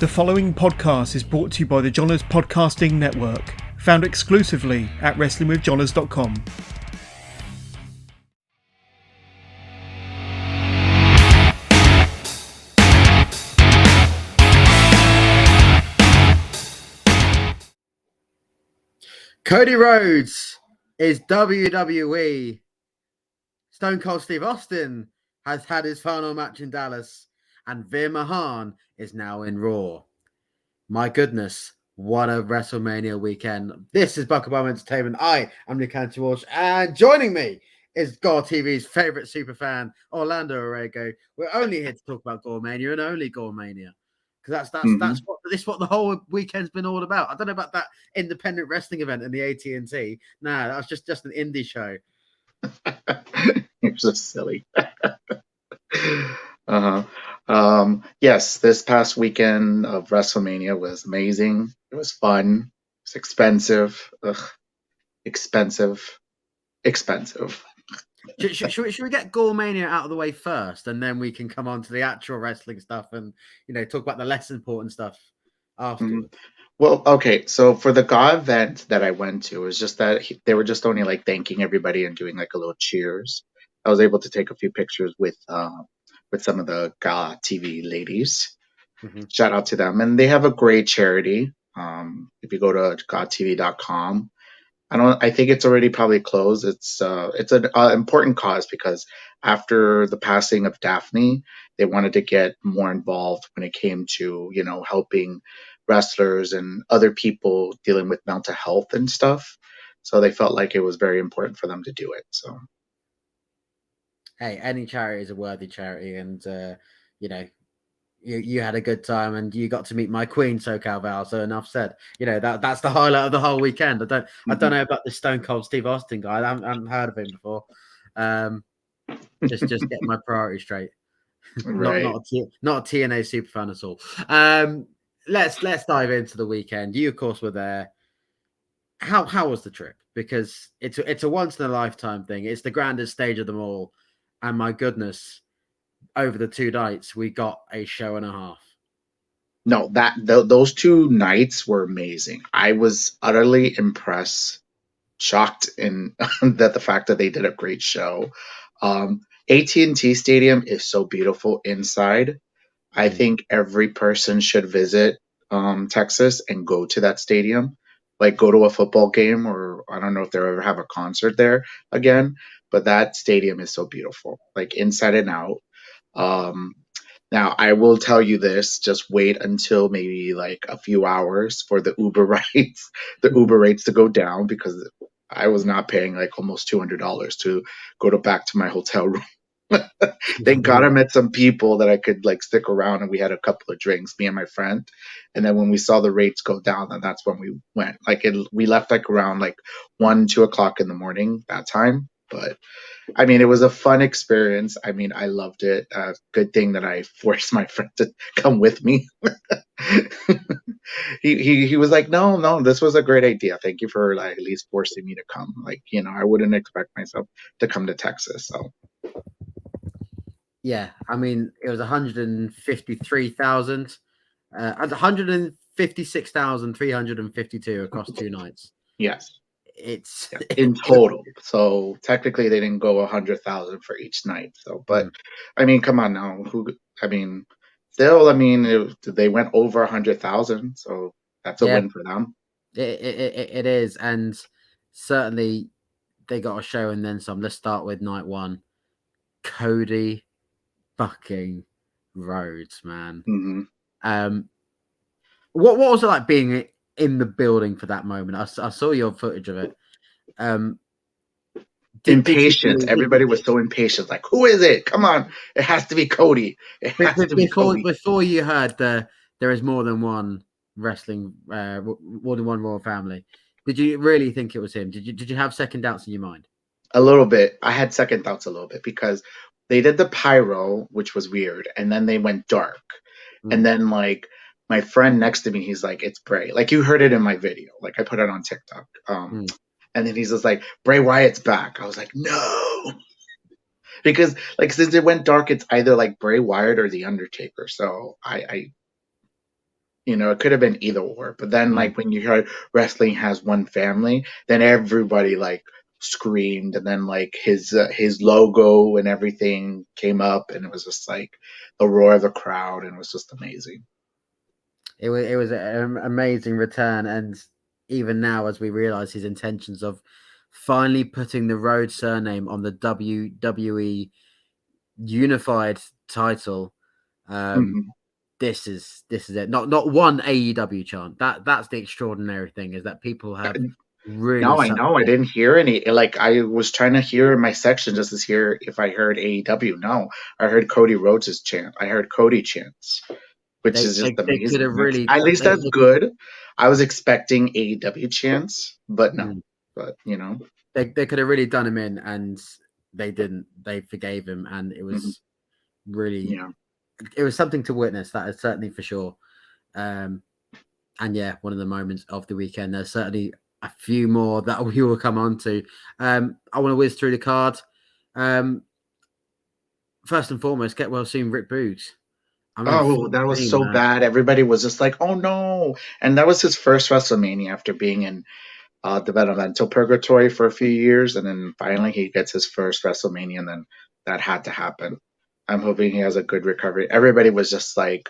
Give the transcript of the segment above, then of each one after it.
The following podcast is brought to you by the Johners Podcasting Network, found exclusively at WrestlingWithJohners.com. Cody Rhodes is WWE. Stone Cold Steve Austin has had his final match in Dallas, and Veer Mahan is now in Raw. My goodness, what a WrestleMania weekend. This is Bucklebomb Entertainment. I am Nick Walsh, and joining me is God TV's favorite superfan, Orlando Orego. We're only here to talk about Goremania and only Goremania. Because that's what the whole weekend's been all about. I don't know about that independent wrestling event in the AT&T. Nah, that was just an indie show. You're so silly. Yes, this past weekend of WrestleMania was amazing. It was fun. It's expensive. Expensive. Should we get Goremania out of the way first, and then we can come on to the actual wrestling stuff and talk about the less important stuff afterwards? Well, okay. So for the GA event that I went to, it was just that they were just only like thanking everybody and doing like a little cheers. I was able to take a few pictures with some of the GA TV ladies. Mm-hmm. Shout out to them, and they have a great charity. If you go to GATV.com, I think it's already probably closed. It's an important cause because after the passing of Daphne, they wanted to get more involved when it came to helping wrestlers and other people dealing with mental health and stuff. So they felt like it was very important for them to do it. So, hey, any charity is a worthy charity, and you had a good time, and you got to meet my queen, SoCal Val. So enough said. That's the highlight of the whole weekend. I don't know about this Stone Cold Steve Austin guy. I haven't heard of him before. Just get my priorities straight. Right. not a TNA super fan at all. Let's dive into the weekend. You of course were there. How was the trip? Because it's a once in a lifetime thing. It's the grandest stage of them all, and my goodness, over the 2 nights we got a show and a half. No, those 2 nights were amazing. I was utterly impressed, shocked in that the fact that they did a great show. AT&T Stadium is so beautiful inside. I think every person should visit Texas and go to that stadium, like go to a football game, or I don't know if they'll ever have a concert there again, but that stadium is so beautiful, like inside and out. Now, I will tell you this, just wait until maybe like a few hours for the Uber rates to go down, because I was not paying like almost $200 to go back to my hotel room. Thank God I met some people that I could like stick around, and we had a couple of drinks, me and my friend. And then when we saw the rates go down, then that's when we went. We left like around like 1-2 o'clock in the morning that time. But I mean, it was a fun experience. I mean, I loved it. Good thing that I forced my friend to come with me. He was like, no, this was a great idea. Thank you for like at least forcing me to come. Like, I wouldn't expect myself to come to Texas. So. Yeah, I mean, it was 153,000, 156,352 across 2 nights. Yes. It's in total. So technically they didn't go 100,000 for each night. So, but I mean, come on now. They went over 100,000. So that's a win for them. It is. And certainly they got a show and then some. Let's start with night 1. Cody fucking Rhodes, man. Mm-hmm. What was it like being in the building for that moment? I saw your footage of it. Impatient. Everybody was so impatient. Like, who is it? Come on. It has to be Cody. Before you heard there is more than one wrestling, more than one royal family. Did you really think it was him? Did you have second doubts in your mind? A little bit. I had second thoughts a little bit because they did the pyro, which was weird, and then they went dark. And then like my friend next to me, he's like, it's Bray. Like you heard it in my video. Like I put it on TikTok. And then he's just like, Bray Wyatt's back. I was like, no. Because like since it went dark, it's either like Bray Wyatt or The Undertaker. So I You know, it could have been either or. But then, like, when you heard wrestling has one family, then everybody like screamed, and then like his logo and everything came up, and it was just like the roar of the crowd, and it was just amazing. It was an amazing return, and even now, as we realize his intentions of finally putting the Rhodes surname on the WWE Unified title, this is it. Not one AEW chant. That's the extraordinary thing, is that people have really. No, I know. I didn't hear any. Like, I was trying to hear in my section just to hear if I heard AEW. No, I heard Cody Rhodes' chant. I heard Cody chants, which is just They could amazing. have really. At least that's good. I was expecting AEW chants, but no. But you know, they could have really done him in, and they didn't. They forgave him, and it was really. yeah. It was something to witness. That is certainly for sure. And yeah, one of the moments of the weekend. There's certainly a few more that we will come on to. I want to whiz through the card. First and foremost, get well soon, Rick Boogs. That was so bad. Everybody was just like, "Oh no!" And that was his first WrestleMania after being in developmental purgatory for a few years, and then finally he gets his first WrestleMania, and then that had to happen. I'm hoping he has a good recovery. Everybody was just like,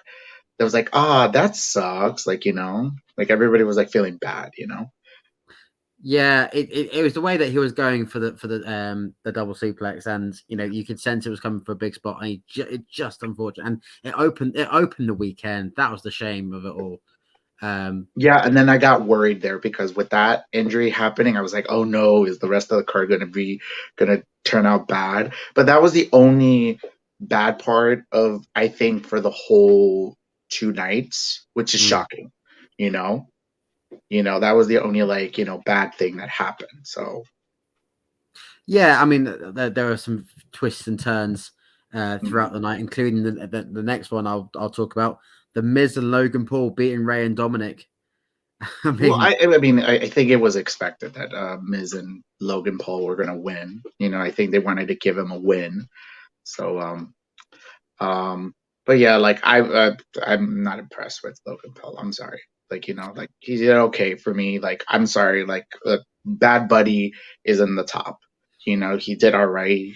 "It was like, that sucks." Like, you know, like everybody was like feeling bad, you know. Yeah, it was the way that he was going for the double suplex, and you know you could sense it was coming for a big spot, and it just unfortunate, and it opened the weekend. That was the shame of it all. Yeah, and then I got worried there because with that injury happening, I was like, "Oh no, is the rest of the card gonna turn out bad?" But that was the only bad part of, I think, for the whole 2 nights, which is shocking. You know, that was the only like bad thing that happened. So yeah, I mean there are some twists and turns throughout the night, including the next one I'll talk about: the Miz and Logan Paul beating Ray and Dominic. I mean, I think it was expected that Miz and Logan Paul were gonna win. You know, I think they wanted to give him a win. So but yeah, like I'm not impressed with Logan Paul. I'm sorry. Like, like he did okay for me. Like, I'm sorry. Like, Bad Buddy is in the top. He did all right.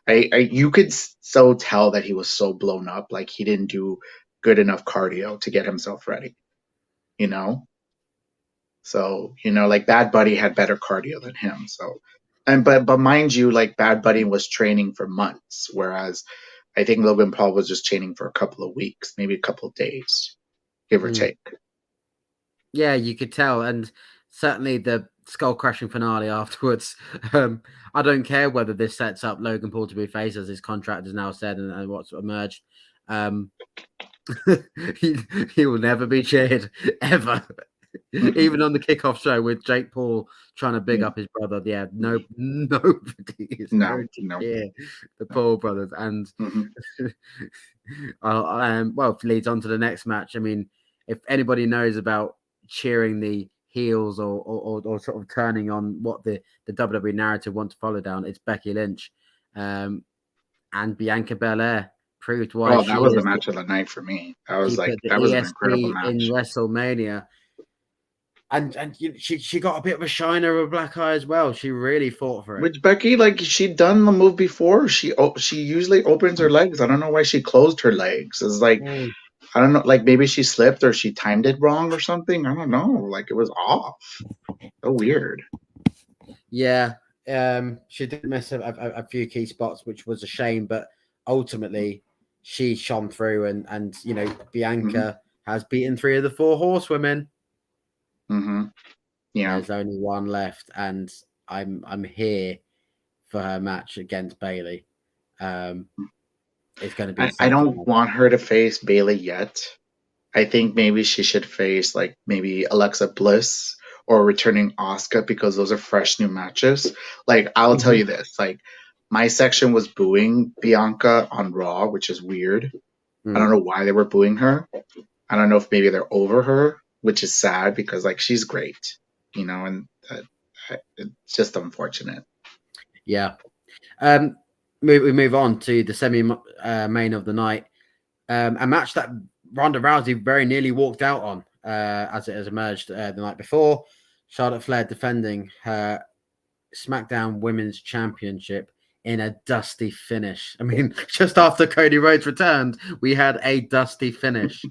You could so tell that he was so blown up. Like, he didn't do good enough cardio to get himself ready. You know. So, like Bad Buddy had better cardio than him. So, but mind you, like Bad Buddy was training for months, whereas I think Logan Paul was just training for a couple of weeks, maybe a couple of days, give or take. Yeah, you could tell, and certainly the skull crashing finale afterwards. I don't care whether this sets up Logan Paul to be face, as his contract has now said, and what's emerged. He will never be cheered ever. Even on the kickoff show with Jake Paul trying to big up his brother, nobody is going to cheer the Paul brothers. And well, it leads on to the next match. I mean, if anybody knows about cheering the heels or sort of turning on what the WWE narrative want to follow down, it's Becky Lynch and Bianca Belair. Proved why that was the match of the night for me. That was an incredible match in WrestleMania. And she got a bit of a shiner of a black eye as well. She really fought for it. Which Becky, like, she'd done the move before. She usually opens her legs. I don't know why she closed her legs. It's like, I don't know, like maybe she slipped or she timed it wrong or something. I don't know. Like, it was off. So weird. Yeah. She did miss a few key spots, which was a shame, but ultimately she shone through, and Bianca has beaten 3 of the 4 horsewomen. Yeah. There's only one left, and I'm here for her match against Bayley. It's going to be. I don't want her to face Bayley yet. I think maybe she should face like maybe Alexa Bliss or returning Asuka, because those are fresh new matches. Like, I'll tell you this, like my section was booing Bianca on Raw, which is weird. I don't know why they were booing her. I don't know if maybe they're over her, which is sad because like she's great, and it's just unfortunate. Yeah. We move on to the semi main of the night. A match that Ronda Rousey very nearly walked out on, as it has emerged the night before. Charlotte Flair defending her SmackDown Women's Championship in a dusty finish. I mean, just after Cody Rhodes returned, we had a dusty finish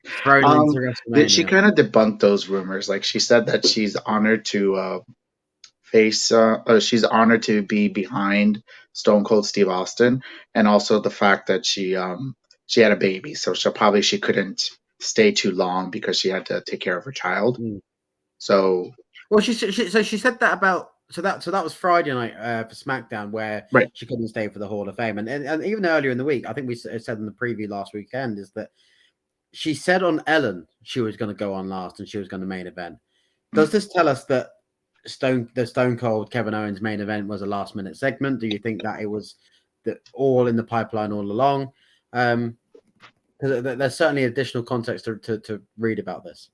thrown into She WrestleMania. kind of debunked those rumors. Like she said that she's honored to she's honored to be behind Stone Cold Steve Austin, and also the fact that she had a baby, so she couldn't stay too long because she had to take care of her child. So, well, she said that about that was Friday night for SmackDown, where right. she couldn't stay for the Hall of Fame, and even earlier in the week, I think we said in the preview last weekend, is that she said on Ellen she was going to go on last and she was going to main event. Does this tell us that the Stone Cold Kevin Owens main event was a last minute segment? Do you think that it was all in the pipeline all along? Because there's certainly additional context to read about this.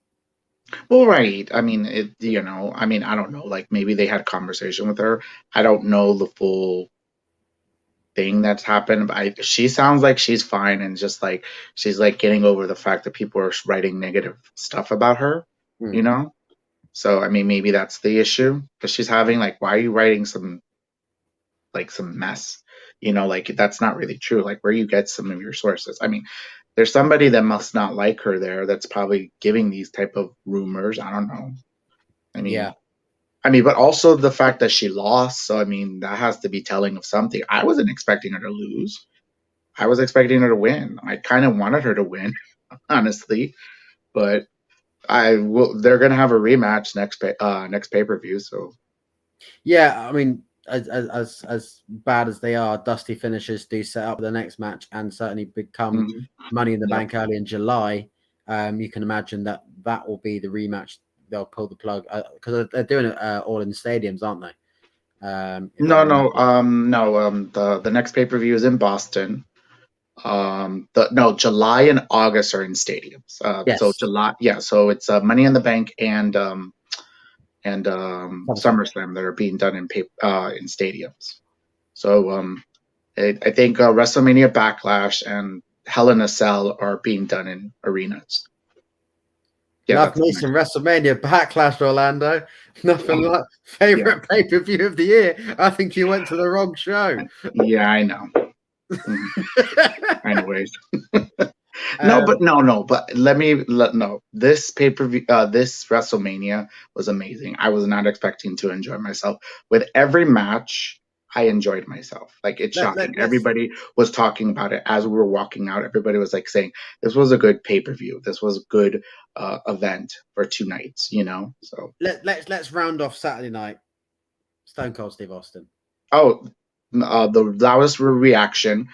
Well, right. I mean, I don't know. Like maybe they had a conversation with her. I don't know the full thing that's happened. But she sounds like she's fine and just like she's like getting over the fact that people are writing negative stuff about her. You know. So I mean, maybe that's the issue because she's having like, why are you writing some mess? Like that's not really true. Like where you get some of your sources. I mean, there's somebody that must not like her there that's probably giving these type of rumors. I don't know. I mean, yeah. But also the fact that she lost. So I mean, that has to be telling of something. I wasn't expecting her to lose. I was expecting her to win. I kind of wanted her to win, honestly, but they're gonna have a rematch next pay-per-view. So yeah, I mean, as bad as they are, dusty finishes do set up the next match and certainly become Money in the Bank early in July. You can imagine that will be the rematch. They'll pull the plug because they're doing it all in stadiums, aren't they? The next pay-per-view is in Boston. July and August are in stadiums. Yes. So July, so it's Money in the Bank and SummerSlam that are being done in stadiums. So I think WrestleMania Backlash and Hell in a Cell are being done in arenas. Yeah, Love me some WrestleMania Backlash, Orlando. Nothing like favorite pay-per-view of the year. I think you went to the wrong show. Yeah, I know. Anyways. No. This pay-per-view, this WrestleMania was amazing. I was not expecting to enjoy myself. With every match, I enjoyed myself. Like it's shocking. Everybody was talking about it as we were walking out. Everybody was like saying, "This was a good pay-per-view. This was a good event for 2 nights." So let's round off Saturday night. Stone Cold Steve Austin. Oh, the loudest reaction.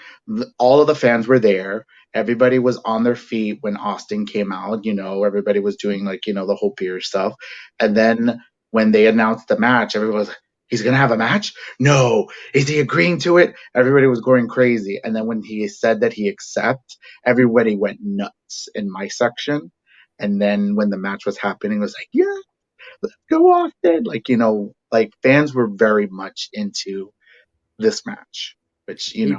All of the fans were there. Everybody was on their feet when Austin came out. Everybody was doing the whole beer stuff. And then when they announced the match, everyone was, he's going to have a match? No. Is he agreeing to it? Everybody was going crazy. And then when he said that he accepts, everybody went nuts in my section. And then when the match was happening, it was like, yeah, let's go Austin. Fans were very much into this match, which he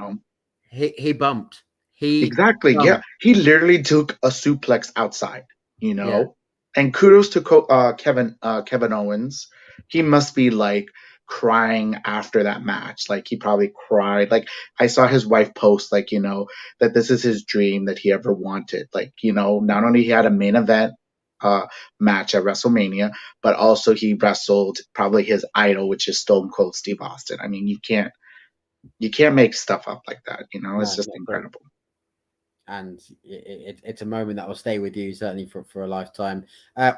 bumped. Exactly. Bumped. Yeah, he literally took a suplex outside. And kudos to Kevin Owens. He must be like crying after that match. Like he probably cried. Like I saw his wife post that this is his dream that he ever wanted. Not only he had a main event match at WrestleMania, but also he wrestled probably his idol, which is Stone Cold Steve Austin. I mean, you can't make stuff up like that. It's just incredible. And it's a moment that will stay with you certainly for a lifetime.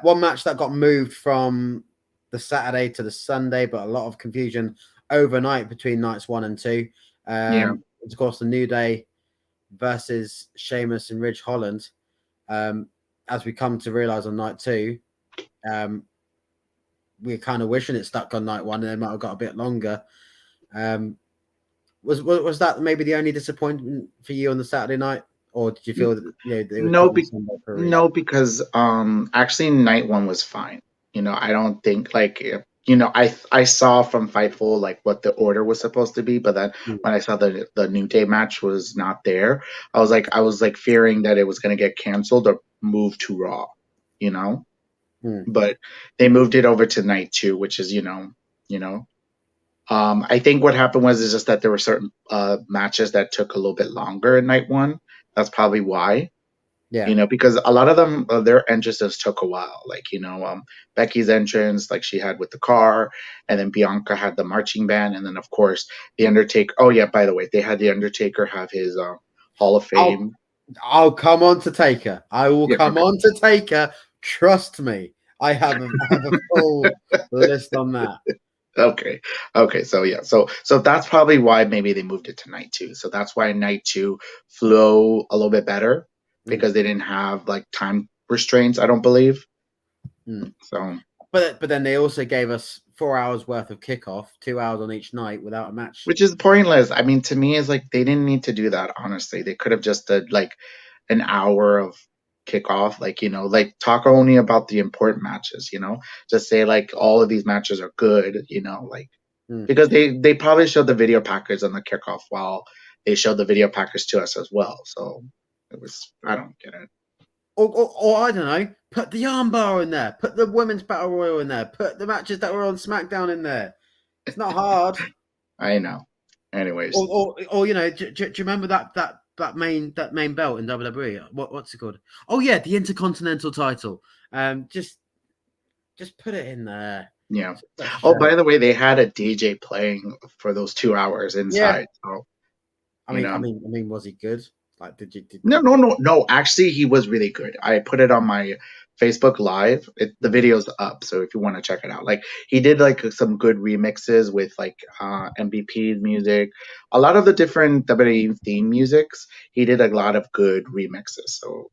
One match that got moved from the Saturday to the Sunday, but a lot of confusion overnight between nights 1 and 2. It's of course the New Day versus Sheamus and Ridge Holland. As we come to realize on night 2, we're kind of wishing it stuck on night 1 and they might have got a bit longer. Was that maybe the only disappointment for you on the Saturday night, or did you feel that no, because actually night 1 was fine. I don't think I saw from Fightful like what the order was supposed to be, but then when I saw the New Day match was not there, I was like fearing that it was going to get canceled or moved to Raw, you know. But they moved it over to night 2, which is I think what happened was is just that there were certain matches that took a little bit longer in night 1. That's probably why. Yeah. Because a lot of them, their entrances took a while. Like, Becky's entrance, like she had with the car, and then Bianca had the marching band, and then of course the Undertaker. Oh yeah, by the way, they had the Undertaker have his Hall of Fame. I'll come on to Taker. I will come okay. on to Taker. Trust me, I have a full list on that. Okay. So yeah. So that's probably why maybe they moved it to night 2. So that's why night 2 flow a little bit better because they didn't have like time restraints. I don't believe. So. But then they also gave us 4 hours worth of kickoff, 2 hours on each night without a match, which is pointless. I mean, to me, it's like they didn't need to do that. Honestly, they could have just did like an hour of kickoff, like talk only about the important matches. Just say like all of these matches are good. Because they probably showed the video package on the kickoff while they showed the video package to us as well. So I don't get it. Or I don't know, put the armbar in there, put the women's battle royal in there, put the matches that were on SmackDown in there. It's not hard. I know. Anyways, or do you remember that main belt in WWE? What's it called? Oh yeah, the Intercontinental Title. Just put it in there. Yeah. Oh, by the way, they had a DJ playing for those 2 hours inside. Yeah. So, I mean, was he good? Like, did you? No. Actually, he was really good. I put it on my Facebook Live. The video's up, so if you want to check it out, like he did like some good remixes with like MVP's music, a lot of the different WWE theme musics. He did a lot of good remixes. So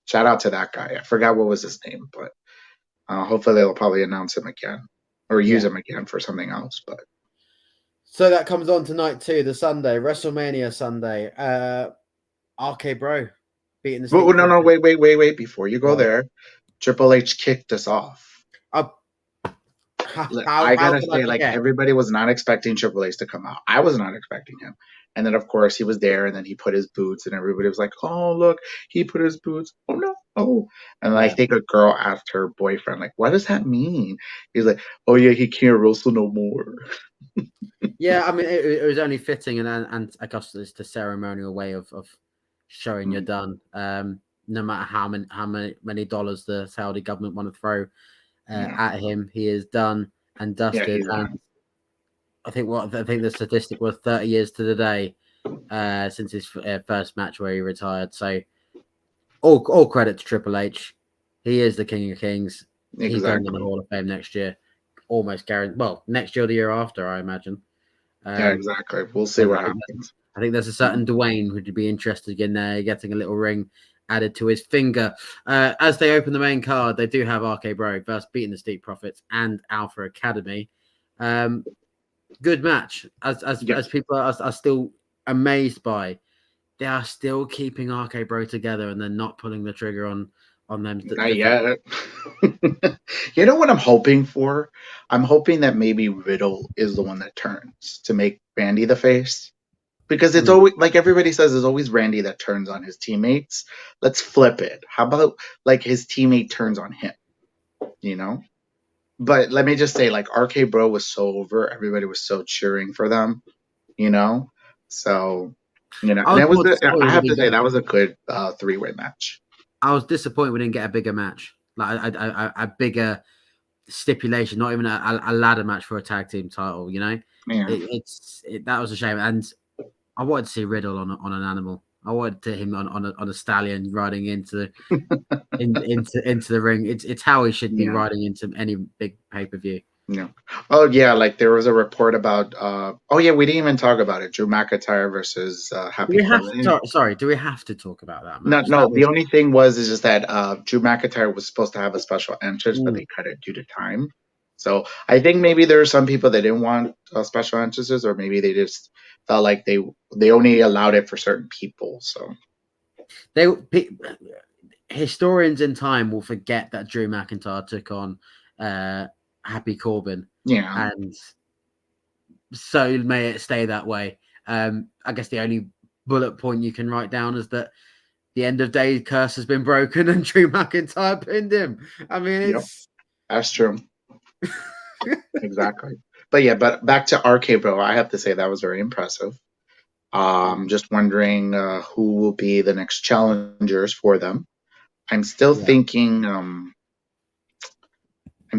shout out to that guy. I forgot what was his name, but hopefully they'll probably announce him again or use him again for something else. But. So that comes on tonight too, the Sunday, WrestleMania Sunday. RK Bro beating the. No, wait! Before you go there, Triple H kicked us off. I gotta say, like everybody was not expecting Triple H to come out. I was not expecting him, and then of course he was there, and then he put his boots, and everybody was like, "Oh look, he put his boots." Oh no! Oh, and I think a girl asked her boyfriend, like, "What does that mean?" He's like, "Oh yeah, he can't wrestle no more." Yeah, I mean, it was only fitting, and I guess it's the ceremonial way of showing you're done. No matter how many dollars the Saudi government want to throw at him, he is done and dusted. Yeah, and I think the statistic was 30 years to the day since his first match where he retired. So all credit to Triple H. He is the King of Kings. Exactly. He's going in the Hall of Fame next year. Almost guaranteed. Well, next year or the year after, I imagine. Yeah, exactly. We'll see what happens. I think there's a certain Dwayne who'd be interested in getting a little ring added to his finger. As they open the main card, they do have RK Bro versus beating the Street Profits and Alpha Academy. Good match. As people are still amazed by, they are still keeping RK Bro together and they're not pulling the trigger on them. Not yet. You know what I'm hoping for? I'm hoping that maybe Riddle is the one that turns to make Randy the face. Because it's always, like everybody says, it's always Randy that turns on his teammates. Let's flip it. How about like his teammate turns on him? But let me just say, like RK Bro was so over. Everybody was so cheering for them. So and that was I have to say that was a good 3-way match. I was disappointed we didn't get a bigger match, like a bigger stipulation, not even a ladder match for a tag team title. Yeah. That was a shame, and I wanted to see Riddle on an animal. I wanted to him on a stallion riding into the ring. It's how he should be riding into any big pay-per-view. Yeah. Oh yeah, like there was a report about. We didn't even talk about it. Drew McIntyre versus Happy Corbin. Sorry, do we have to talk about that match? No. The only thing is just that Drew McIntyre was supposed to have a special entrance, but they cut it due to time. So I think maybe there are some people that didn't want special entrances, or maybe they just felt like they only allowed it for certain people. So historians in time will forget that Drew McIntyre took on Happy Corbin. Yeah. And so may it stay that way. I guess the only bullet point you can write down is that the end of day curse has been broken and Drew McIntyre pinned him. I mean, Yep. it's That's true. Exactly. But back to RK Bro, I have to say that was very impressive. Just wondering who will be the next challengers for them. I'm still thinking. I'm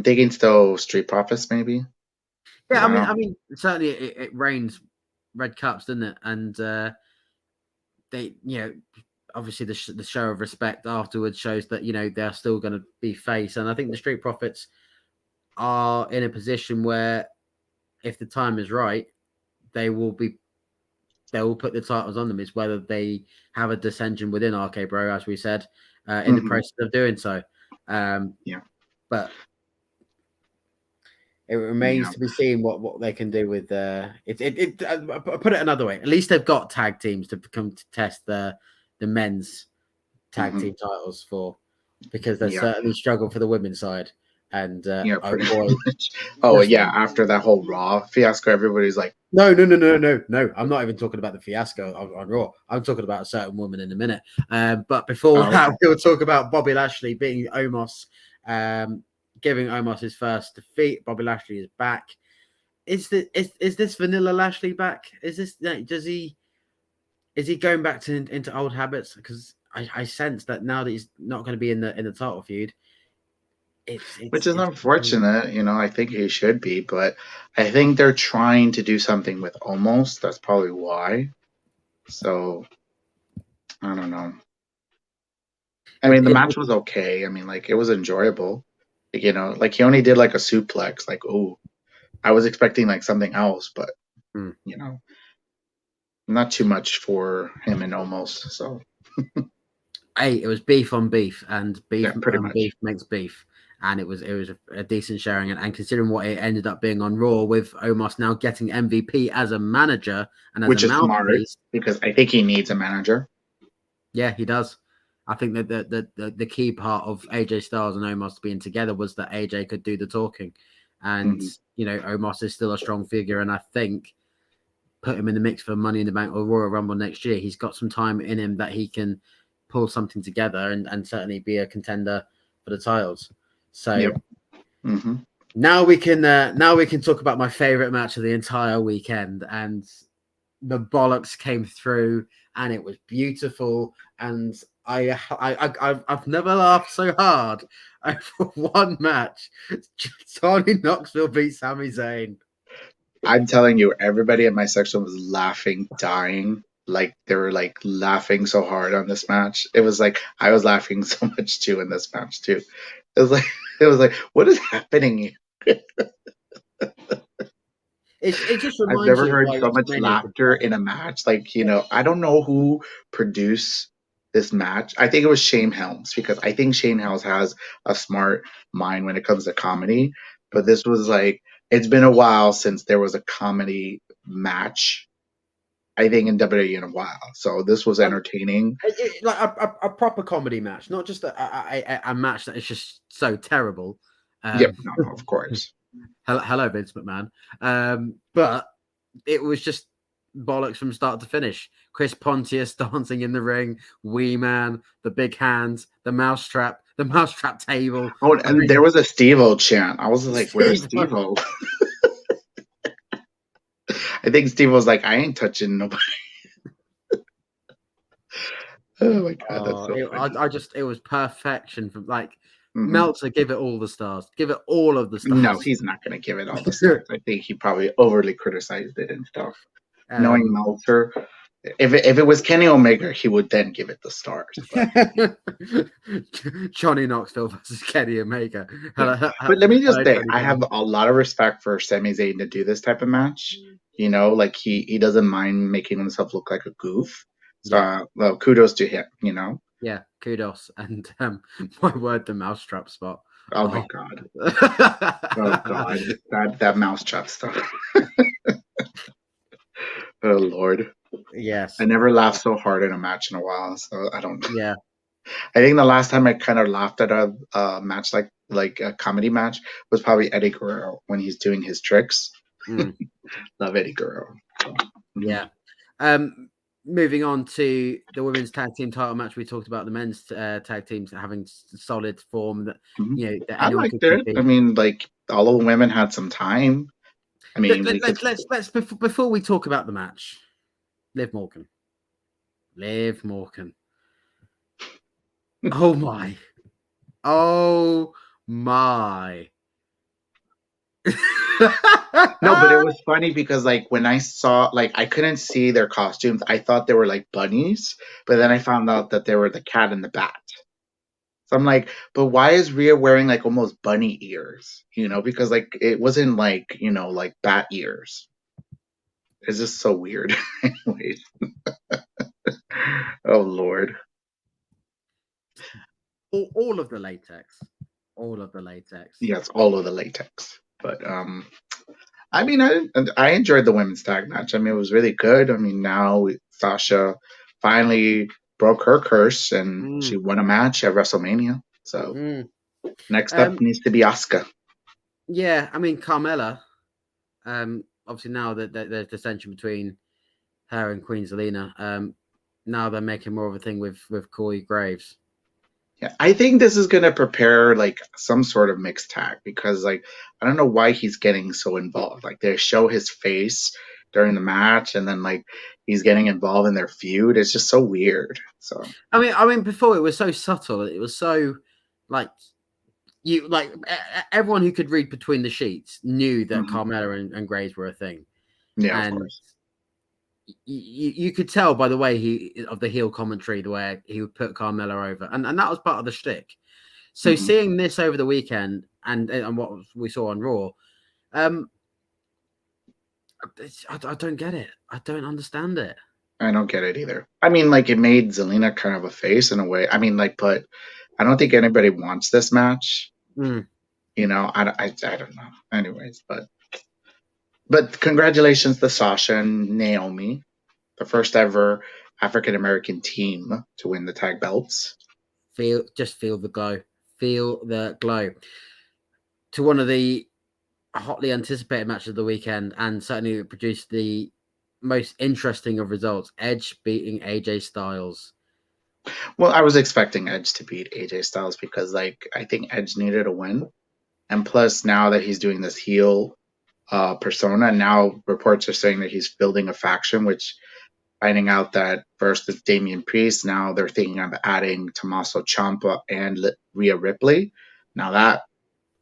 thinking still Street Profits maybe. yeah. I I mean, certainly it rains red cups, doesn't it? And they, obviously the show of respect afterwards shows that they're still going to be face, and I think the Street Profits are in a position where, if the time is right, they will put the titles on them. It's whether they have a dissension within RK Bro, as we said, in the process of doing so. But it remains to be seen what they can do with it. I'll put it another way. At least they've got tag teams to come to test the men's tag team titles for, because they certainly struggle for the women's side. And pretty much. Oh yeah, after that whole Raw fiasco, everybody's like, no. I'm not even talking about the fiasco on Raw. I'm talking about a certain woman in a minute. But before that, we'll talk about Bobby Lashley beating Omos, giving Omos his first defeat. Bobby Lashley is back. Is this Vanilla Lashley back? Is he going back into old habits? Because I sense that now that he's not going to be in the title feud. Which is unfortunate, I think he should be, but I think they're trying to do something with Omos. That's probably why. So I don't know. I mean, the match was okay. I mean, like, it was enjoyable. Like he only did like a suplex. Like, oh, I was expecting like something else, but not too much for him and Omos. So hey, it was beef on beef, and beef on beef makes beef. And it was a decent sharing, and considering what it ended up being on Raw, with Omos now getting MVP as a manager and as which a is smart, mouthpiece, because I think he needs a manager. Yeah, he does. I think that the key part of AJ Styles and Omos being together was that AJ could do the talking, and Omos is still a strong figure, and I think put him in the mix for Money in the Bank or Royal Rumble next year. He's got some time in him that he can pull something together and certainly be a contender for the titles. So now we can talk about my favorite match of the entire weekend, and the Bollocks came through, and it was beautiful. And I've never laughed so hard over one match. Johnny Knoxville beat Sami Zayn. I'm telling you, everybody in my section was laughing, dying. Like, they were like laughing so hard on this match. It was like I was laughing so much too in this match too. It was like what is happening? It just reminds I've never you heard so much laughter in a match. Like, I don't know who produced this match. I think it was Shane Helms, because I think Shane Helms has a smart mind when it comes to comedy. But this was like, it's been a while since there was a comedy match, I think, in WWE in a while. So this was entertaining. Like a proper comedy match, not just a match that is just so terrible. Yep, no, of course. Hello, Vince McMahon. But it was just bollocks from start to finish. Chris Pontius dancing in the ring, Wee Man, the big hands, the mousetrap table. Oh, and there was a Steve-O chant. I was like, where's Steve-O? I think Steve-O's like, I ain't touching nobody. Oh my god, that's so funny. It was perfection. From like Meltzer, give it all the stars. Give it all of the stars. No, he's not going to give it all the stars. I think he probably overly criticized it and stuff. Knowing Meltzer, if it was Kenny Omega, he would then give it the stars. Johnny Knoxville versus Kenny Omega. But let me just say, I have a lot of respect for Sami Zayn to do this type of match. Like he doesn't mind making himself look like a goof. So, well, kudos to him. Yeah, kudos. And my word, the mousetrap spot. Oh my god. Oh god, that mousetrap stuff. Oh Lord. Yes. I never laughed so hard in a match in a while, so I don't know. Yeah. I think the last time I kind of laughed at a match like like a comedy match was probably Eddie Guerrero when he's doing his tricks. Love Eddie Guerrero. So, Yeah. Moving on to the women's tag team title match, we talked about the men's tag teams having solid form that that I anyone liked could it. compete. I mean, like all of the women had some time. I mean, let's before we talk about the match, Liv Morgan. Oh my. No, but it was funny because like when I saw, like, I couldn't see their costumes. I thought they were like bunnies, but then I found out that they were the cat and the bat. So I'm like, but why is Rhea wearing like almost bunny ears? Because like it wasn't like, like bat ears. It's just so weird. Anyways. Oh Lord. all of the latex. All of the latex. Yes, all of the latex. But I mean, I enjoyed the women's tag match. I mean, it was really good. I mean, now Sasha finally broke her curse and she won a match at WrestleMania. So next up needs to be Asuka. Yeah, I mean, Carmella. Obviously now that there's dissension between her and Queen Zelina. Now they're making more of a thing with Corey Graves. Yeah, I think this is gonna prepare like some sort of mixed tag because like I don't know why he's getting so involved. Like they show his face during the match and then like he's getting involved in their feud. It's just so weird. So I mean before it was so subtle. It was so like everyone who could read between the sheets knew that Carmella and Graves were a thing. Yeah, and of course. You could tell by the way of the heel commentary, the way he would put Carmella over, and that was part of the shtick. So seeing this over the weekend and what we saw on Raw, I don't get it. I don't understand it. I don't get it either. I mean, like it made Zelina kind of a face in a way. I mean, like, but I don't think anybody wants this match. I don't know. Anyways, but congratulations to Sasha and Naomi, the first ever African American team to win the tag belts. Feel the glow. Feel the glow. To one of the hotly anticipated matches of the weekend, and certainly it produced the most interesting of results. Edge beating AJ Styles. Well, I was expecting Edge to beat AJ Styles because, like, I think Edge needed a win, and plus now that he's doing this heel persona, now reports are saying that he's building a faction, which finding out that first it's Damian Priest, now they're thinking of adding Tommaso Ciampa and Rhea Ripley. Now that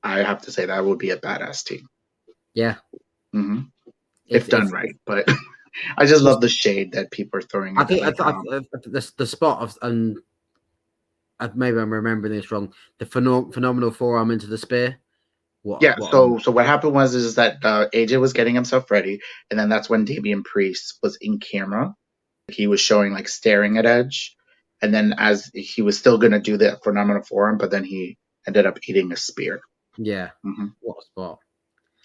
I have to say that would be a badass team. Yeah, if done right. But I just love the shade that people are throwing. I think the spot of, and maybe I'm remembering this wrong. The phenomenal forearm into the spear. So what happened was that AJ was getting himself ready, and then that's when Damian Priest was in camera. He was showing like staring at Edge, and then as he was still going to do the phenomenal forearm, but then he ended up eating a spear. Yeah, what a spot!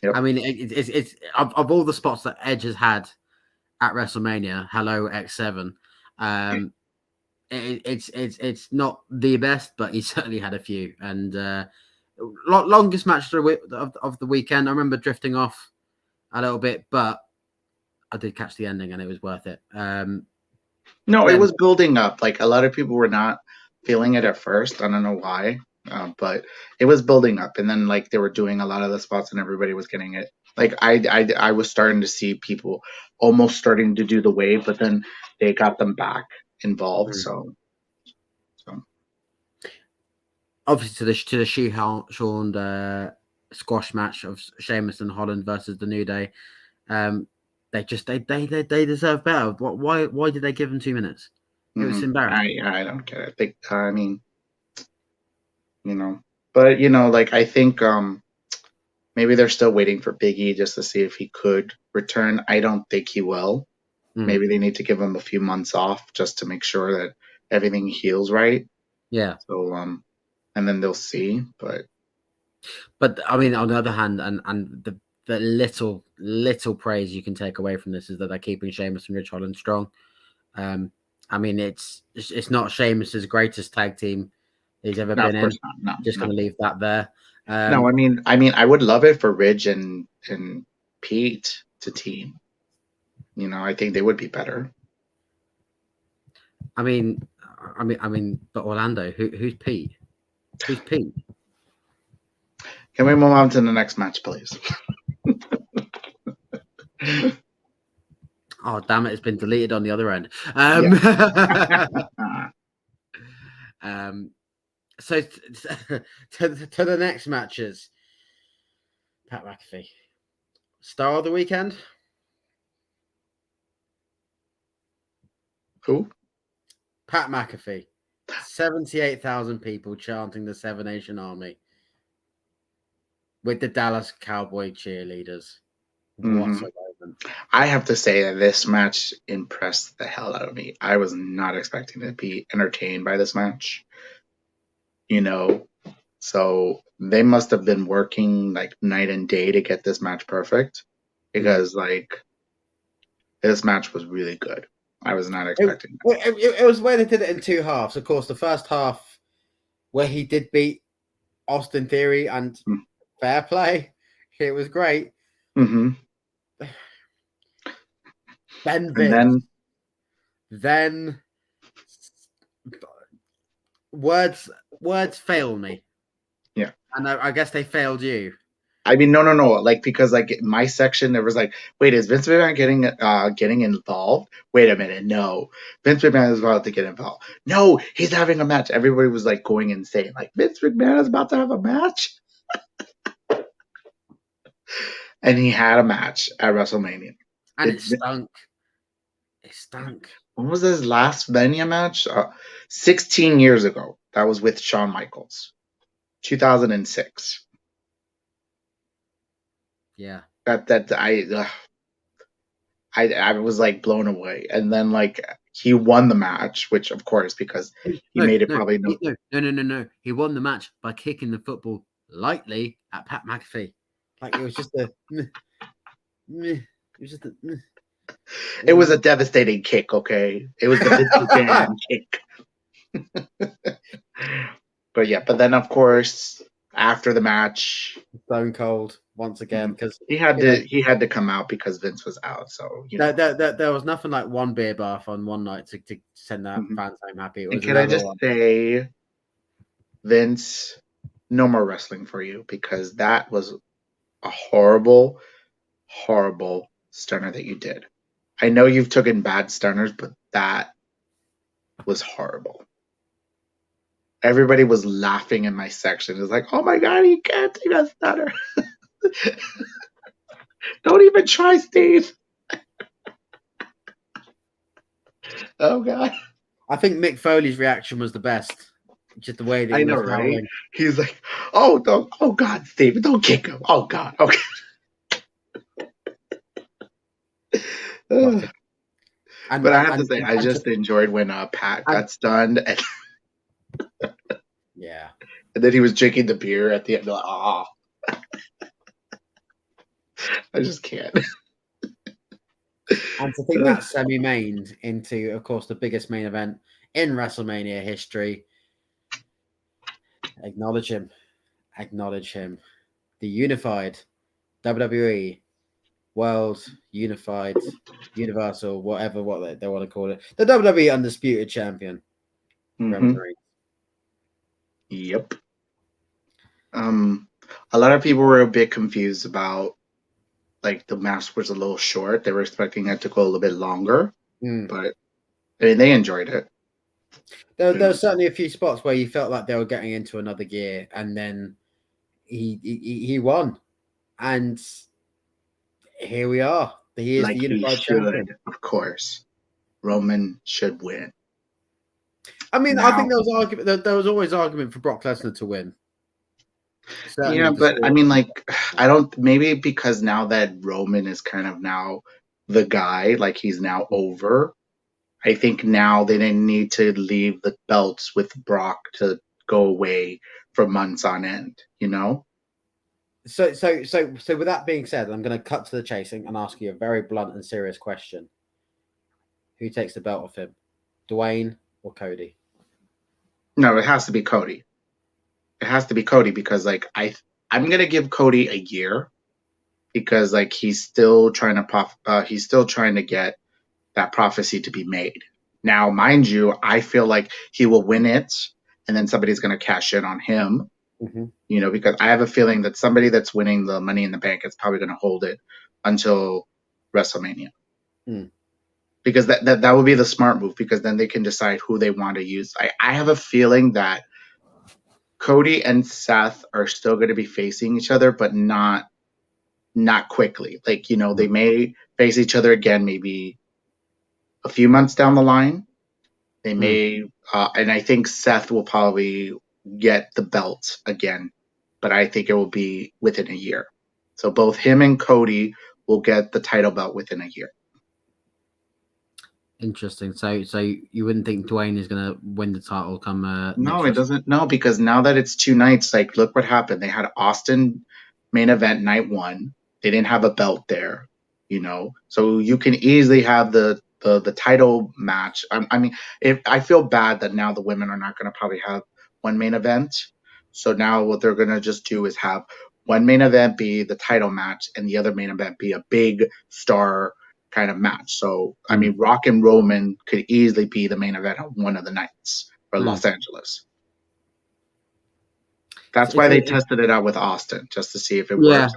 Yep. I mean, it's of all the spots that Edge has had at WrestleMania. Hello X7. It's not the best, but he certainly had a few. And longest match of the weekend. I remember drifting off a little bit, but I did catch the ending, and it was worth it. No, it was building up. Like a lot of people were not feeling it at first. I don't know why, but it was building up. And then like they were doing a lot of the spots, and everybody was getting it. Like I was starting to see people almost starting to do the wave, but then they got them back involved. So obviously to the shoehorned squash match of Sheamus and Holland versus the New Day. They deserve better. Why did they give them 2 minutes? It was embarrassing. I don't get it. I mean, but like I think maybe they're still waiting for Big E just to see if he could return. I don't think he will. Maybe they need to give him a few months off just to make sure that everything heals right. Yeah. So and then they'll see. But I mean, on the other hand, and the little praise you can take away from this is that they're keeping Sheamus and Rich Holland strong. I mean, it's not Sheamus's greatest tag team he's ever been in. No, just going to leave that there. No, I would love it for Ridge and Pete to team. I think they would be better. but Orlando, who's Pete? Who's Pete? Can we move on to the next match, please? Oh, damn it! It's been deleted on the other end. So to the next matches, Pat McAfee, star of the weekend. Who? Pat McAfee. 78,000 people chanting the Seven Nation Army with the Dallas Cowboy cheerleaders. Mm-hmm. What a moment. I have to say that this match impressed the hell out of me. I was not expecting to be entertained by this match. So they must have been working like night and day to get this match perfect, because this match was really good. I was not expecting that. It was where they did it in two halves. Of course, the first half where he did beat Austin Theory and fair play. It was great. Mm-hmm. Then words fail me. Yeah. And I guess they failed you. No. Because in my section, there was wait, is Vince McMahon getting involved? Wait a minute, no. Vince McMahon is about to get involved. No, he's having a match. Everybody was going insane. Vince McMahon is about to have a match? And he had a match at WrestleMania. And it stunk. It stunk. When was his last Mania match? 16 years ago. That was with Shawn Michaels. 2006. Yeah. I was blown away. And then he won the match, which of course, because he made it probably no. No. He won the match by kicking the football lightly at Pat McAfee. It was just a. It was a devastating kick, okay? It was the Vince McMahon kick. But then of course, after the match, Stone Cold once again, because he had to come out because Vince was out. So there was nothing like one beer bath on one night to send that fans home happy. It was. And can I just say, Vince, no more wrestling for you, because that was a horrible, horrible stunner that you did. I know you've taken bad stunners, but that was horrible. Everybody was laughing in my section. It was oh my God, he can't take a stunner. Don't even try, Steve. Oh God. I think Mick Foley's reaction was the best. Just the way that I know, right? Howling. He's oh God, Steve, don't kick him. Oh God, okay. But I have to say, I just enjoyed when Pat got stunned. Yeah. And then he was drinking the beer at the end. I just can't. And to think that semi-mained into, of course, the biggest main event in WrestleMania history. Acknowledge him. The unified WWE World Unified Universal, what they want to call it. The WWE Undisputed Champion. Mm-hmm. Yep. A lot of people were a bit confused about the match was a little short. They were expecting it to go a little bit longer, but they enjoyed it. There were certainly a few spots where you felt like they were getting into another gear, and then he won, and here we are. He is the unified champion. Of course, Roman should win. I think there was argument. There was always argument for Brock Lesnar to win. Certainly, yeah, but I don't. Maybe because now that Roman is kind of now the guy, he's now over. I think now they didn't need to leave the belts with Brock to go away for months on end. So with that being said, I'm going to cut to the chase and ask you a very blunt and serious question. Who takes the belt off him? Dwayne or Cody? No, it has to be Cody. It has to be Cody because I'm gonna give Cody a year because like he's still trying to get that prophecy to be made. Now, mind you, I feel like he will win it, and then somebody's gonna cash in on him. Because I have a feeling that somebody that's winning the Money in the Bank is probably gonna hold it until WrestleMania. Because that would be the smart move, because then they can decide who they want to use. I have a feeling that Cody and Seth are still going to be facing each other, but not quickly. Like, they may face each other again maybe a few months down the line. They may, and I think Seth will probably get the belt again, but I think it will be within a year. So both him and Cody will get the title belt within a year. Interesting. So you wouldn't think Dwayne is going to win the title come No, it doesn't. No, because now that it's 2 nights, like look what happened. They had Austin main event night 1. They didn't have a belt there, So you can easily have the title match. I mean, I feel bad that now the women are not going to probably have one main event. So now what they're going to just do is have one main event be the title match and the other main event be a big star kind of match. So, I mean, Rock and Roman could easily be the main event on one of the nights for Los Angeles. That's why they tested it out with Austin, just to see if it works.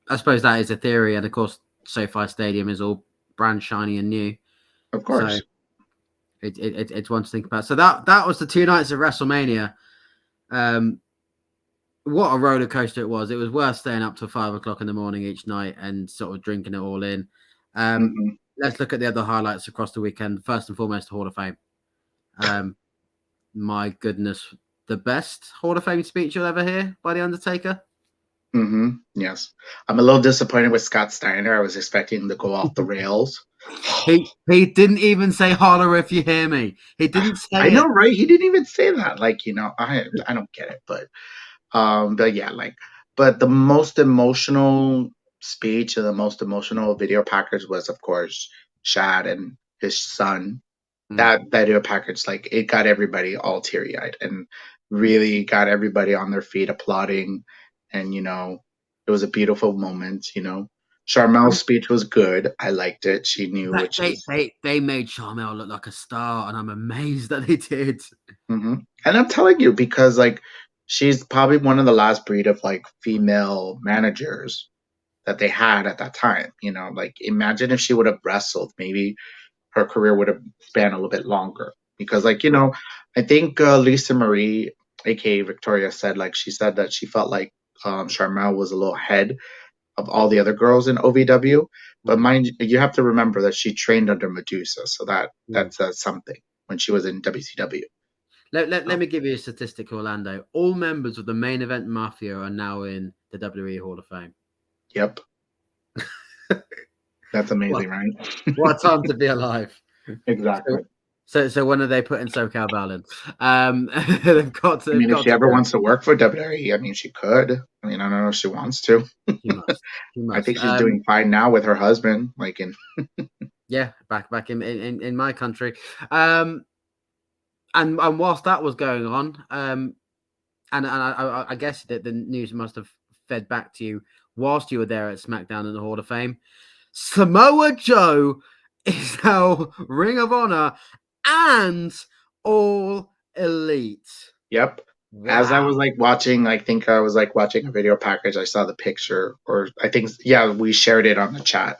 I suppose that is a theory, and of course, SoFi Stadium is all brand shiny and new. Of course, so it's one to think about. So that was the 2 nights of WrestleMania. What a roller coaster it was! It was worth staying up till 5 o'clock in the morning each night and sort of drinking it all in. Let's look at the other highlights across the weekend. First and foremost, the Hall of Fame. My goodness, the best Hall of Fame speech you'll ever hear by The Undertaker. Yes. I'm a little disappointed with Scott Steiner. I was expecting him to go off the rails. He didn't even say holler if you hear me. He didn't say I know, right? He didn't even say that. Like, I don't get it, but yeah, but the most emotional speech and the most emotional video package was, of course, Shad and his son. That video package, like, it got everybody all teary-eyed and really got everybody on their feet applauding. And, it was a beautiful moment, Sharmel's speech was good. I liked it. She knew what she was. They made Sharmell look like a star, and I'm amazed that they did. And I'm telling you, because, like, she's probably one of the last breed of, like, female managers that they had at that time. Like, imagine if she would have wrestled, maybe her career would have spanned a little bit longer. Because, like, I think Lisa Marie, aka Victoria, said, like, she said that she felt like Sharmell was a little ahead of all the other girls in OVW. But mind you have to remember that she trained under Medusa, so that says something when she was in WCW. Let me give you a statistic, Orlando. All members of the Main Event Mafia are now in the WWE Hall of Fame. Yep. That's amazing, right? What a time to be alive. Exactly. So when are they putting SoCal Ballin? They've got to. If she ever wants to work for WWE, I mean, she could. I mean, I don't know if she wants to. She must. I think she's doing fine now with her husband, like in. Yeah, back in my country, and whilst that was going on, and I guess that the news must have fed back to you whilst you were there at SmackDown in the Hall of Fame. Samoa Joe is now Ring of Honor and All Elite. Yep. Wow. As I was watching, I think I was watching a video package. I saw the picture, or I think, we shared it on the chat.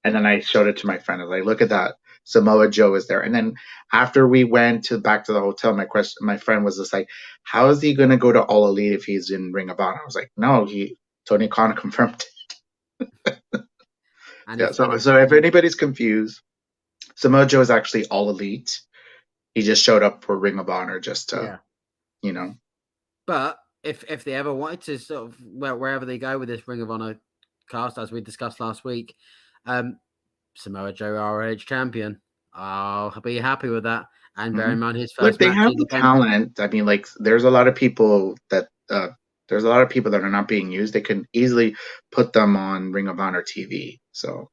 And then I showed it to my friend. I was like, look at that. Samoa Joe is there. And then after we went back to the hotel, my friend was just like, how is he going to go to All Elite if he's in Ring of Honor? I was like, no, Tony Khan confirmed it. So if anybody's confused, Samoa Joe is actually All Elite. He just showed up for Ring of Honor just to, But if they ever wanted to sort of, wherever they go with this Ring of Honor cast, as we discussed last week, Samoa Joe ROH champion, I'll be happy with that. And bear in mind his first. Look, they have the talent. I mean, there's a lot of people that are not being used. They can easily put them on Ring of Honor TV. So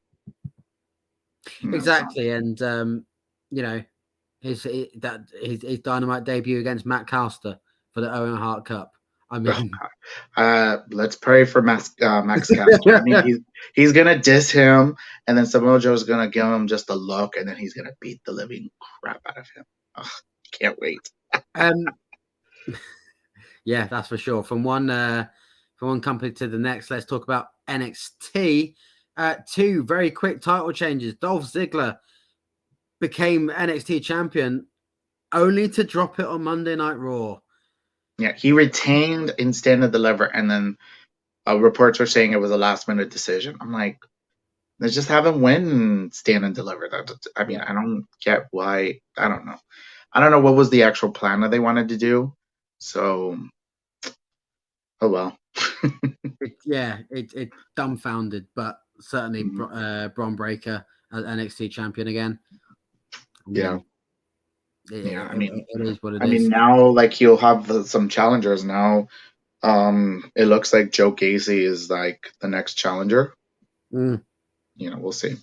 exactly, and his Dynamite debut against Matt Caster for the Owen Hart Cup. I mean, Let's pray for Max Caster. I mean, he's gonna diss him, and then Samoa Joe's gonna give him just a look, and then he's gonna beat the living crap out of him. Ugh, can't wait. yeah, that's for sure. From one company to the next, let's talk about NXT. Two very quick title changes. Dolph Ziggler became NXT champion, only to drop it on Monday Night Raw. Yeah, he retained in Stand and Deliver, and then reports were saying it was a last-minute decision. I'm like, let's just have him win Stand and Deliver. I mean, I don't get why. I don't know. I don't know what was the actual plan that they wanted to do. So, oh well. It dumbfounded, but certainly Braun Breaker as NXT champion again. Yeah. It is what it is. I mean, now like he'll have some challengers now. It looks like Joe Gacy is like the next challenger. You know, we'll see.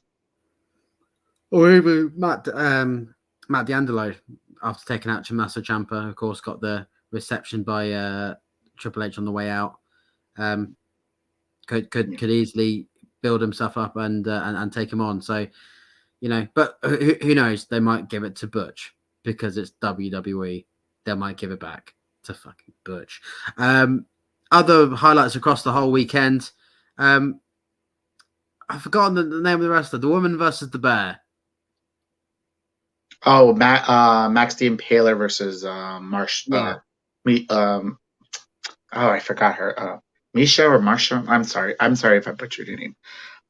Or even Matt D'Angelo, after taking out Tommaso Ciampa, of course, got the reception by Triple H on the way out. Could easily build himself up and take him on. So, but who knows? They might give it to Butch because it's WWE. They might give it back to fucking Butch. Other highlights across the whole weekend. I've forgotten the name of the wrestler. The Woman versus the Bear. Oh, Max the Impaler versus Marsh. Yeah. I forgot her. Misha or Marsha? I'm sorry if I butchered your name.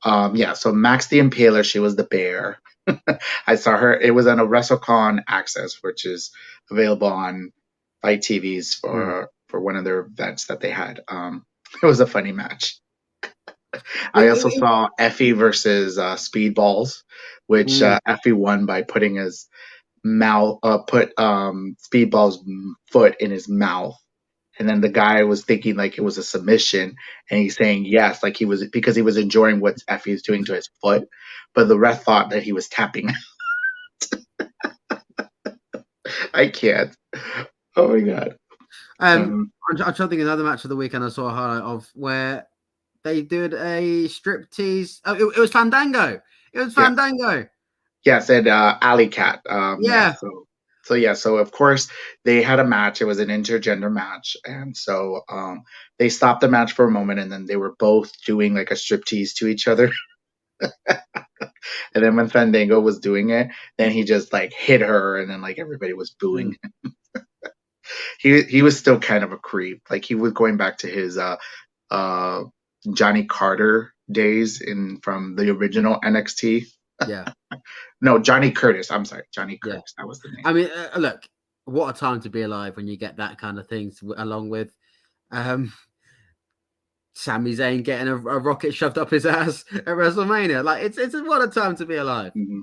Yeah, so Max the Impaler, she was the bear. I saw her. It was on a WrestleCon Access, which is available on Fight TVs for one of their events that they had. It was a funny match. I also saw Effie versus Speedballs, which Effie won by putting his mouth, Speedball's foot in his mouth. And then the guy was thinking like it was a submission, and he's saying yes, like he was, because he was enjoying what Effie is doing to his foot. But the ref thought that he was tapping. I can't. Oh my god. I'm trying to think of another match of the weekend I saw a highlight of where they did a strip tease. Oh, it was Fandango. It was Fandango. Yes, and Alley Cat. So of course they had a match. It was an intergender match, and so they stopped the match for a moment, and then they were both doing like a striptease to each other. And then when Fandango was doing it, then he just like hit her, and then like everybody was booing him. He was still kind of a creep. Like he was going back to his Johnny Carter days from the original NXT. Yeah. No, Johnny Curtis. I'm sorry, Johnny Curtis. That was the name. I mean, look, what a time to be alive when you get that kind of things, along with Sami Zayn getting a rocket shoved up his ass at WrestleMania. Like it's what a time to be alive. Mm-hmm.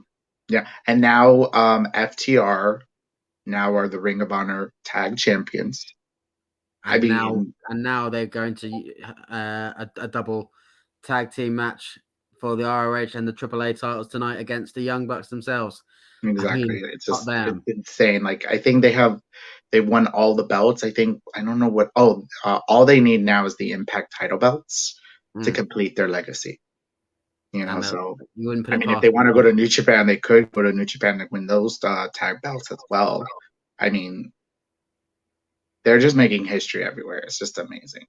Yeah, and now FTR now are the Ring of Honor Tag Champions. Now they're going to a double tag team match for the ROH and the AAA titles tonight against the Young Bucks themselves. Exactly. I mean, it's just it's insane. Like I think they won all the belts. I don't know what. All they need now is the Impact title belts to complete their legacy. So you wouldn't put I mean, if they want to go to New Japan, they could go to New Japan and win those tag belts as well. I mean, they're just making history everywhere. It's just amazing,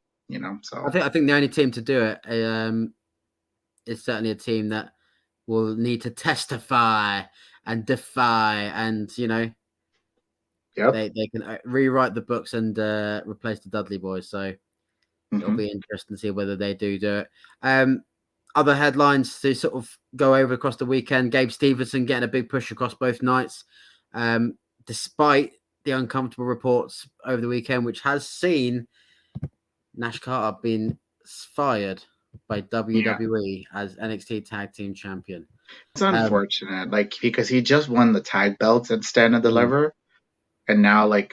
So I think the only team to do it is certainly a team that will need to testify and defy, and they can rewrite the books and replace the Dudley Boys. So it'll be interesting to see whether they do it. Other headlines to sort of go over across the weekend: Gabe Stevenson getting a big push across both nights, despite the uncomfortable reports over the weekend, which has seen Nash Carter being fired by WWE as NXT Tag Team Champion. It's unfortunate, because he just won the tag belts at Stand and Deliver, and now we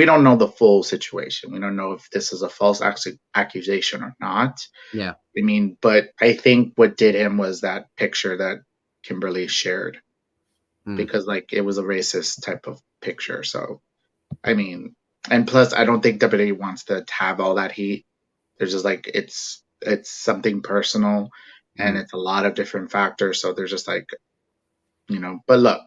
don't know the full situation. We don't know if this is a false accusation or not. Yeah, I mean, but I think what did him was that picture that Kimberly shared, because it was a racist type of picture. So, I mean, And plus, I don't think WWE wants to have all that heat. They're just like it's something personal, and it's a lot of different factors. So they're just like, But look,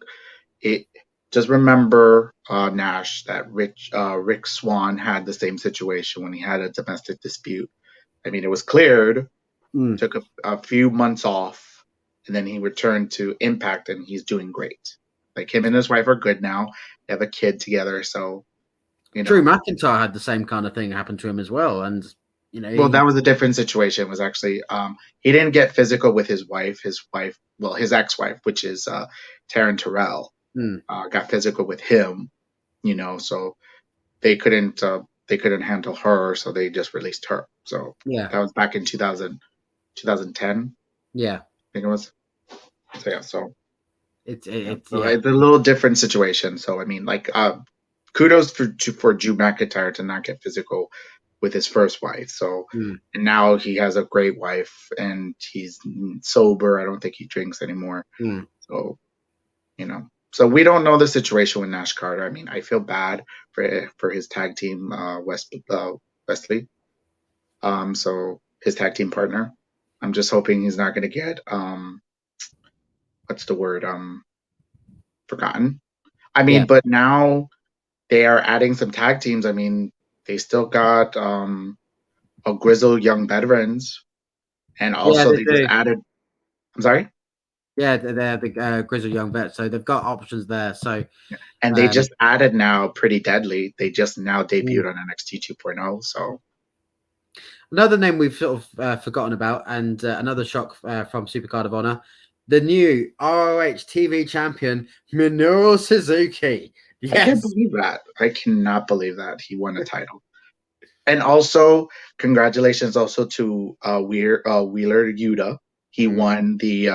it just remember Nash that Rick Swan had the same situation when he had a domestic dispute. I mean, it was cleared, took a few months off, and then he returned to Impact, and he's doing great. Like him and his wife are good now. They have a kid together, so Drew McIntyre had the same kind of thing happen to him as well, and Well, that was a different situation. It was actually he didn't get physical with his wife. His ex-wife, which is Taryn Terrell, got physical with him. So they couldn't handle her, so they just released her. So that was back in 2010. Yeah, I think it was. So yeah, so it's it's a little different situation. So I mean, like, kudos for Drew McIntyre to not get physical with his first wife. So and now he has a great wife, and he's sober. I don't think he drinks anymore. So so we don't know the situation with Nash Carter. I mean, I feel bad for his tag team, Wesley. So his tag team partner. I'm just hoping he's not going to get what's the word forgotten. I mean, but now they are adding some tag teams. I mean, they still got a grizzled young veterans, and also they just added. I'm sorry. Yeah, they're the grizzled young vets, so they've got options there. So, and they just added now Pretty Deadly. They just now debuted on NXT 2.0. So another name we've sort of forgotten about, and another shock from Supercard of Honor, the new ROH TV champion Minoru Suzuki. Yes. I can't believe that. I cannot believe that he won a title. And also, congratulations also to Wheeler Yuta. He won the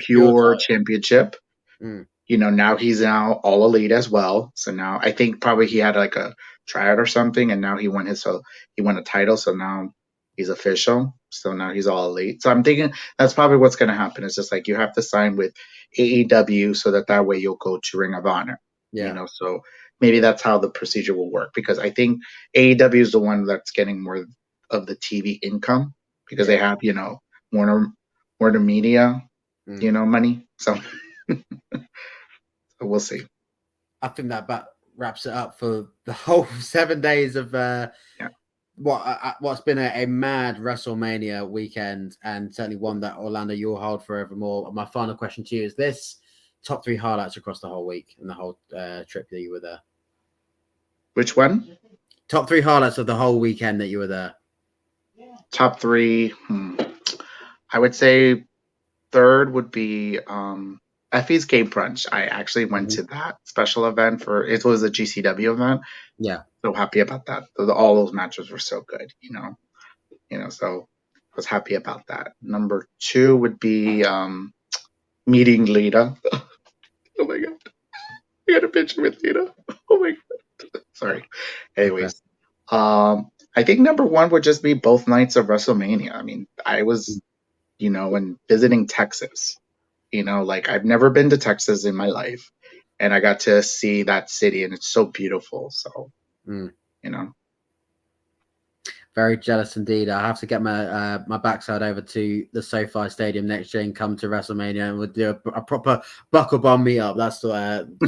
Pure Championship. Now he's all elite as well. So now I think probably he had like a tryout or something, and now he won a title. So now he's official. So now he's all elite. So I'm thinking that's probably what's going to happen. It's just like you have to sign with AEW so that way you'll go to Ring of Honor. Yeah. So maybe that's how the procedure will work, because I think AEW is the one that's getting more of the TV income because they have Warner Media money. So we'll see. I think that wraps it up for the whole 7 days of what's been a mad WrestleMania weekend, and certainly one that Orlando you'll hold forevermore. My final question to you is this: top 3 highlights across the whole week and the whole trip that you were there. Which one? Top 3 highlights of the whole weekend that you were there. Top 3. I would say third would be Effie's Game Brunch. I actually went to that special event it was a GCW event. Yeah. So happy about that. All those matches were so good, so I was happy about that. Number 2 would be meeting Lita. Oh my God. I got a picture with Lita. Oh my God. Sorry. Anyways, I think number 1 would just be both nights of WrestleMania. I mean, I was, when visiting Texas, like I've never been to Texas in my life, and I got to see that city, and it's so beautiful. So, Very jealous indeed. I have to get my backside over to the SoFi Stadium next year and come to WrestleMania, and we'll do a proper Bucklebomb meetup. That's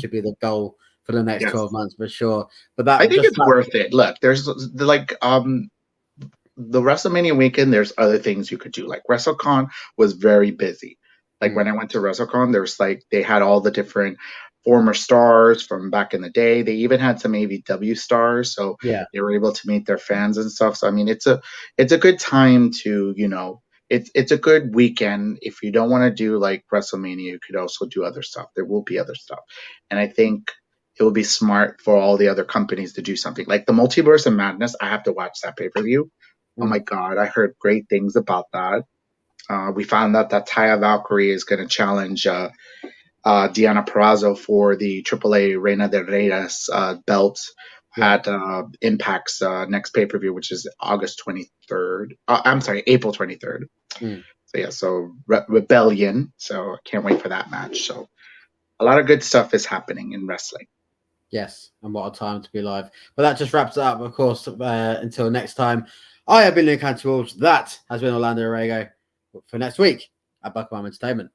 should be the goal for the next 12 months for sure. But I think it's worth it. Look, there's like the WrestleMania weekend. There's other things you could do. Like WrestleCon was very busy. Like when I went to WrestleCon, there's they had all the different former stars from back in the day. They even had some AEW stars, so they were able to meet their fans and stuff. So I mean, it's a good time to it's a good weekend. If you don't want to do like WrestleMania, you could also do other stuff. There will be other stuff, and I think it would be smart for all the other companies to do something like the Multiverse of Madness. I have to watch that pay-per-view. Oh my God, I heard great things about that. We found out that Taya Valkyrie is going to challenge Deonna Purrazzo for the AAA Reina de Reyes belt at Impact's next pay-per-view, which is August 23rd. I'm sorry, April 23rd. So Rebellion. So I can't wait for that match. So a lot of good stuff is happening in wrestling. Yes, and what a time to be alive. But that just wraps it up, of course. Until next time, I have been Luke Wolves. That has been Orlando Arrego for next week at Bucklebomb Entertainment.